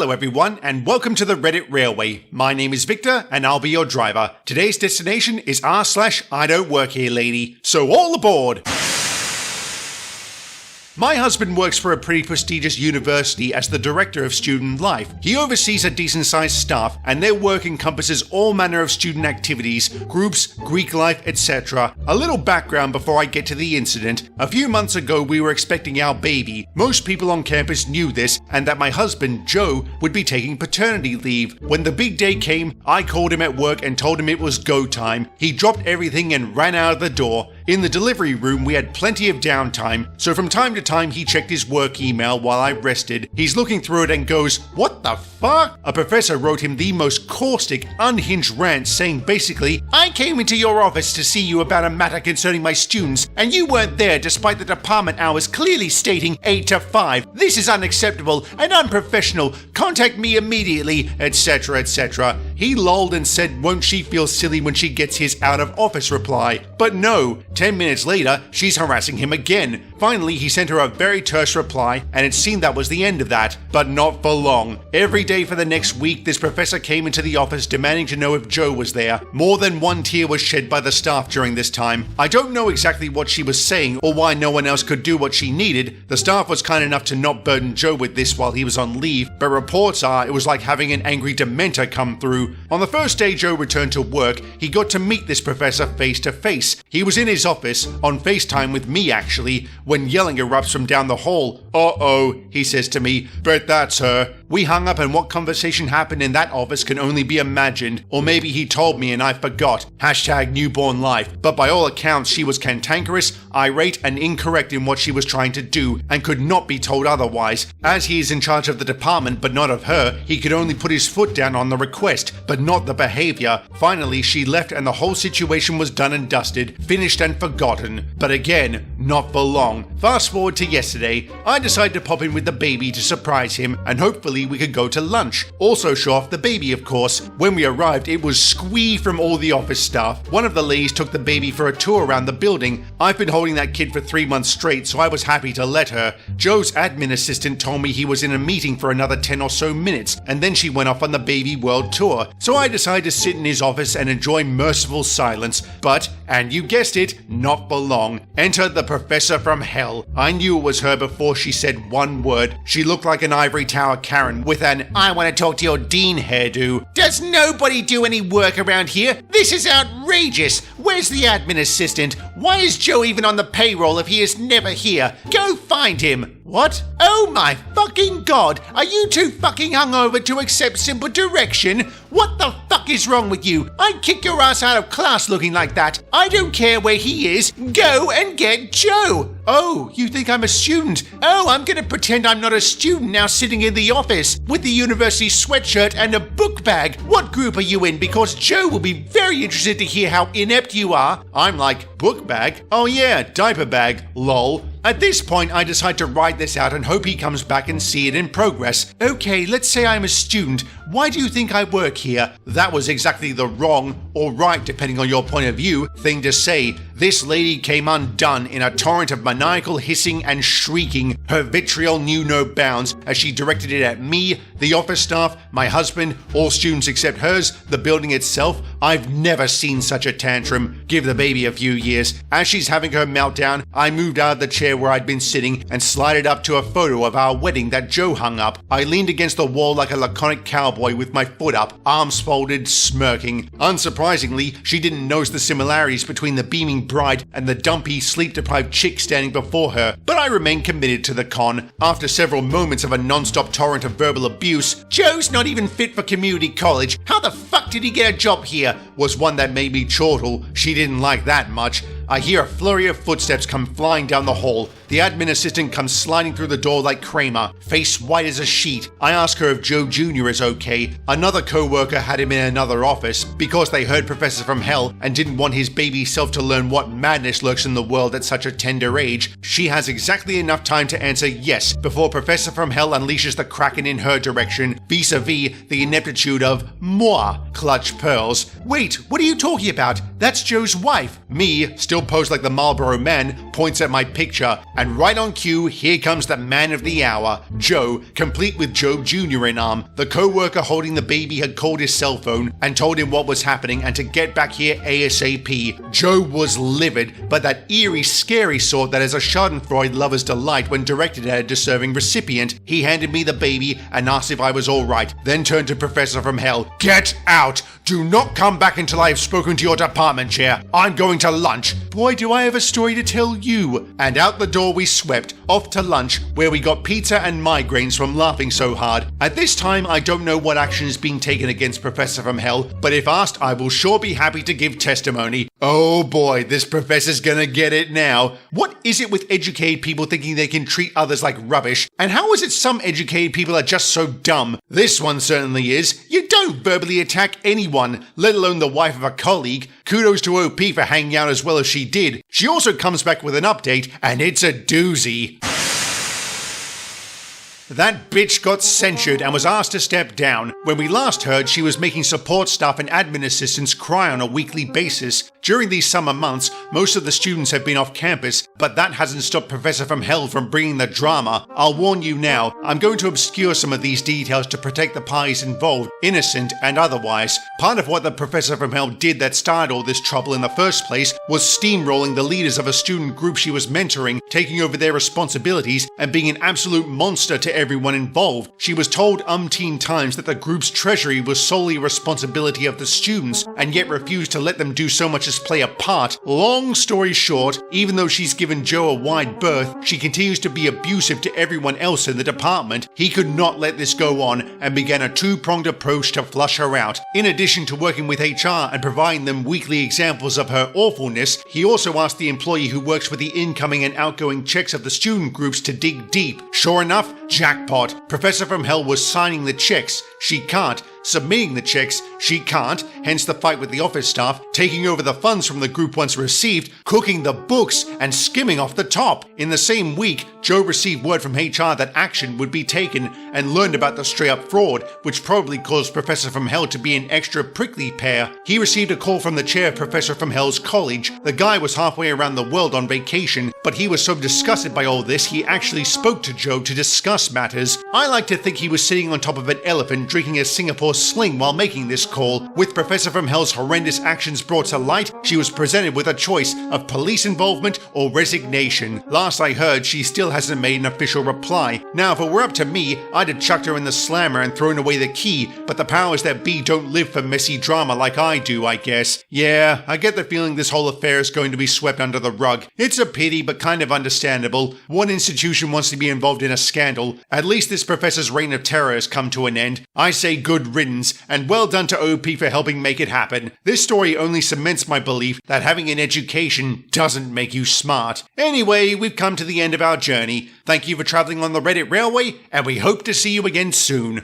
Hello everyone, and welcome to the Reddit Railway. My name is Victor, and I'll be your driver. Today's destination is r/I don't work here lady, so all aboard! My husband works for a pretty prestigious university as the director of student life. He oversees a decent-sized staff, and their work encompasses all manner of student activities, groups, Greek life, etc. A little background before I get to the incident. A few months ago, we were expecting our baby. Most people on campus knew this, and that my husband, Joe, would be taking paternity leave. When the big day came, I called him at work and told him it was go time. He dropped everything and ran out of the door. In the delivery room, we had plenty of downtime, so from time to time he checked his work email while I rested. He's looking through it and goes, "What the fuck?" A professor wrote him the most caustic, unhinged rant saying basically, "I came into your office to see you about a matter concerning my students, and you weren't there despite the department hours clearly stating 8 to 5. This is unacceptable and unprofessional. Contact me immediately," etc., etc. He lolled and said, "Won't she feel silly when she gets his out of office reply?" But no, 10 minutes later, she's harassing him again. Finally, he sent her a very terse reply, and it seemed that was the end of that. But not for long. Every day for the next week, this professor came into the office demanding to know if Joe was there. More than one tear was shed by the staff during this time. I don't know exactly what she was saying or why no one else could do what she needed. The staff was kind enough to not burden Joe with this while he was on leave, but reports are it was like having an angry dementor come through. On the first day Joe returned to work, he got to meet this professor face to face. He was in his office, on FaceTime with me actually, when yelling erupts from down the hall. "Uh-oh," he says to me, "bet that's her." We hung up, and what conversation happened in that office can only be imagined. Or maybe he told me and I forgot. #newborn life. But by all accounts, she was cantankerous, irate, and incorrect in what she was trying to do, and could not be told otherwise. As he is in charge of the department but not of her, he could only put his foot down on the request, but not the behavior. Finally, she left and the whole situation was done and dusted, finished and forgotten. But again, not for long. Fast forward to yesterday, I decided to pop in with the baby to surprise him, and hopefully we could go to lunch. Also show off the baby, of course. When we arrived, it was squee from all the office staff. One of the ladies took the baby for a tour around the building. I've been holding that kid for 3 months straight, so I was happy to let her. Joe's admin assistant told me he was in a meeting for another 10 or so minutes, and then she went off on the baby world tour. So I decided to sit in his office and enjoy merciful silence. But, and you guessed it, not for long. Enter the professor from hell. I knew it was her before she said one word. She looked like an ivory tower Karen with an "I want to talk to your dean" hairdo. "Does nobody do any work around here? This is outrageous. Where's the admin assistant? Why is Joe even on the payroll if he is never here? Go find him." What? Oh my fucking god! Are you too fucking hungover to accept simple direction? What the fuck is wrong with you? I'd kick your ass out of class looking like that. I don't care where he is. Go and get Joe. Oh, you think I'm a student? Oh, I'm gonna pretend I'm not a student now sitting in the office with the university sweatshirt and a book bag. What group are you in? Because Joe will be very interested to hear how inept you are. I'm like, book bag? Oh yeah, diaper bag, lol. At this point, I decide to write this out and hope he comes back and see it in progress. Okay, let's say I'm a student. Why do you think I work here? That was exactly the wrong, or right depending on your point of view, thing to say. This lady came undone in a torrent of maniacal hissing and shrieking. Her vitriol knew no bounds as she directed it at me, the office staff, my husband, all students except hers, the building itself. I've never seen such a tantrum. Give the baby a few years. As she's having her meltdown, I moved out of the chair where I'd been sitting and slided up to a photo of our wedding that Joe hung up. I leaned against the wall like a laconic cowboy with my foot up, arms folded, smirking. Unsurprisingly, she didn't notice the similarities between the beaming bride and the dumpy, sleep-deprived chick standing before her, but I remained committed to the con. After several moments of a non-stop torrent of verbal abuse, "Joe's not even fit for community college. How the fuck did he get a job here?" was one that made me chortle. She didn't like that much. I hear a flurry of footsteps come flying down the hall. The admin assistant comes sliding through the door like Kramer, face white as a sheet. I ask her if Joe Jr. is okay. Another co-worker had him in another office because they heard Professor from Hell and didn't want his baby self to learn what madness lurks in the world at such a tender age. She has exactly enough time to answer yes before Professor from Hell unleashes the Kraken in her direction, vis-a-vis the ineptitude of moi, clutch pearls. "Wait, what are you talking about? that's Joe's wife. Me, still posed like the Marlboro Man, points at my picture, and right on cue, here comes the man of the hour, Joe, complete with Joe Jr. in arm. The co-worker holding the baby had called his cell phone and told him what was happening and to get back here ASAP. Joe was livid, but that eerie, scary sort that is a schadenfreude lover's delight when directed at a deserving recipient. He handed me the baby and asked if I was alright, then turned to Professor from Hell. Get out! Do not come back until I have spoken to your department chair. I'm going to lunch. Boy, do I have a story to tell you. And out the door we swept, off to lunch, where we got pizza and migraines from laughing so hard. At this time, I don't know what action is being taken against Professor from Hell, but if asked, I will sure be happy to give testimony. Oh boy, this professor's gonna get it now. What is it with educated people thinking they can treat others like rubbish? And how is it some educated people are just so dumb? This one certainly is. You don't verbally attack anyone, let alone the wife of a colleague. Kudos to OP for hanging out as well as she did. She also comes back with an update, and it's a doozy. That bitch got censured and was asked to step down. When we last heard, she was making support staff and admin assistants cry on a weekly basis. During these summer months, most of the students have been off campus, but that hasn't stopped Professor from Hell from bringing the drama. I'll warn you now, I'm going to obscure some of these details to protect the parties involved, innocent and otherwise. Part of what the Professor from Hell did that started all this trouble in the first place was steamrolling the leaders of a student group she was mentoring, taking over their responsibilities, and being an absolute monster to everyone involved. She was told umpteen times that the group's treasury was solely responsibility of the students, and yet refused to let them do so much as play a part. Long story short, even though she's given Joe a wide berth, she continues to be abusive to everyone else in the department. He could not let this go on and began a two-pronged approach to flush her out. In addition to working with HR and providing them weekly examples of her awfulness, he also asked the employee who works with the incoming and outgoing checks of the student groups to dig deep. Sure enough, jackpot. Professor from Hell was signing the checks. She can't. Submitting the checks, she can't, hence the fight with the office staff, taking over the funds from the group once received, cooking the books, and skimming off the top. In the same week, Joe received word from HR that action would be taken and learned about the straight-up fraud, which probably caused Professor from Hell to be an extra prickly pear. He received a call from the chair of Professor from Hell's college. The guy was halfway around the world on vacation, but he was so disgusted by all this he actually spoke to Joe to discuss matters. I like to think he was sitting on top of an elephant drinking a Singapore Sling while making this call. With Professor from Hell's horrendous actions brought to light, she was presented with a choice of police involvement or resignation. Last I heard, she still hasn't made an official reply. Now, if it were up to me, I'd have chucked her in the slammer and thrown away the key, but the powers that be don't live for messy drama like I do, I guess. Yeah, I get the feeling this whole affair is going to be swept under the rug. It's a pity, but kind of understandable. One institution wants to be involved in a scandal. At least this professor's reign of terror has come to an end. I say good riddance, and well done to OP for helping make it happen. This story only cements my belief that having an education doesn't make you smart. Anyway, we've come to the end of our journey. Thank you for traveling on the Reddit Railway, and we hope to see you again soon.